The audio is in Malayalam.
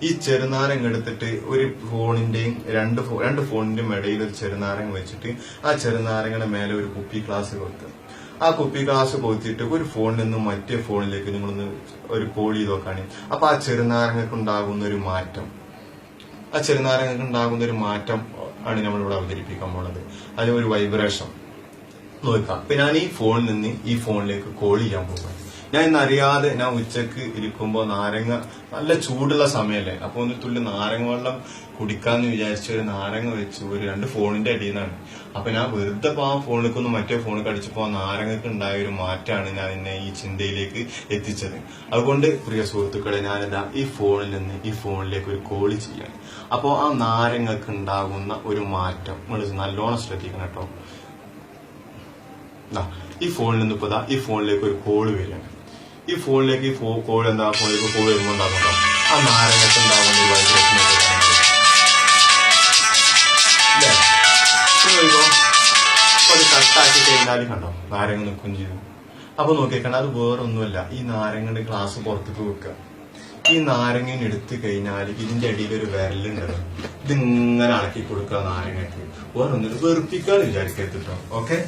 ഈ ചെറുനാരങ്ങ എടുത്തിട്ട് ഒരു ഫോണിന്റെയും രണ്ട് ഫോണിന്റെയും ഇടയിൽ ഒരു ചെറുനാരങ്ങ വെച്ചിട്ട് ആ ചെറുനാരങ്ങയുടെ മേലെ ഒരു കുപ്പി ഗ്ലാസ് കൊടുക്കുക. ആ കുപ്പി ഗ്ലാസ് കൊത്തിയിട്ട് ഒരു ഫോണിൽ നിന്നും മറ്റേ ഫോണിലേക്ക് നിങ്ങളൊന്ന് ഒരു കോൾ ചെയ്ത് നോക്കാണ്. അപ്പൊ ആ ചെറുനാരങ്ങക്ക് ഉണ്ടാകുന്ന ഒരു മാറ്റം ആണ് നമ്മളിവിടെ അവതരിപ്പിക്കാൻ പോണത്. അതിന് ഒരു വൈബ്രേഷൻ നോക്കാം. അപ്പൊ ഞാൻ ഈ ഫോണിൽ നിന്ന് ഈ ഫോണിലേക്ക് കോൾ ചെയ്യാൻ പോകും. ഞാൻ ഇന്നറിയാതെ ഞാൻ ഉച്ചക്ക് ഇരിക്കുമ്പോ നാരങ്ങ നല്ല ചൂടുള്ള സമയമല്ലേ, അപ്പൊ ഒന്ന് തുള്ളി നാരങ്ങ വെള്ളം കുടിക്കാന്ന് വിചാരിച്ച ഒരു നാരങ്ങ വെച്ച് ഒരു 2 ഫോണിന്റെ അടിയിൽ നിന്നാണ്. അപ്പൊ ഞാൻ വെറുതെ ആ ഫോണിലേക്കൊന്ന് മറ്റേ ഫോണിൽ കടിച്ചപ്പോ ആ നാരങ്ങക്ക് ഉണ്ടായ ഒരു മാറ്റമാണ് ഞാൻ എന്നെ ഈ ചിന്തയിലേക്ക് എത്തിച്ചത്. അതുകൊണ്ട് പ്രിയ സുഹൃത്തുക്കളെ, ഞാനിതാ ഈ ഫോണിൽ നിന്ന് ഈ ഫോണിലേക്ക് ഒരു കോള് ചെയ്യാണ്. അപ്പോ ആ നാരങ്ങക്ക് ഉണ്ടാകുന്ന ഒരു മാറ്റം നിങ്ങൾ നല്ലോണം ശ്രദ്ധിക്കണം കേട്ടോ. ഈ ഫോണിൽ നിന്ന് ഇപ്പൊ ഈ ഫോണിലേക്ക് ഒരു കോള് വരികയാണ്. ഈ ഫോണിലേക്ക് ഫോണിലേക്ക് കോള് വരുമ്പോൾ ഉണ്ടാകുന്നുണ്ടോ ആ നാരങ്ങക്ക് ഉണ്ടാകുന്ന ഒരു വൈബ്രേഷൻ അത് കട്ടാക്കി കഴിഞ്ഞാൽ കണ്ടോ നാരങ്ങ നിൽക്കും ചെയ്തു. അപ്പൊ നോക്കിക്കണ്ട, അത് വേറൊന്നുമല്ല, ഈ നാരങ്ങയുടെ ഗ്ലാസ് പുറത്തേക്ക് വെക്കുക. ഈ നാരങ്ങ എടുത്തു കഴിഞ്ഞാൽ ഇതിന്റെ അടിയിൽ ഒരു വിരലുണ്ടല്ലോ, ഇതിങ്ങനെ അടക്കി കൊടുക്കുക നാരങ്ങക്ക്. വേറൊന്നും വെറുപ്പിക്കാൻ വിചാരിക്കരുത് കേട്ടോ. ഓക്കെ.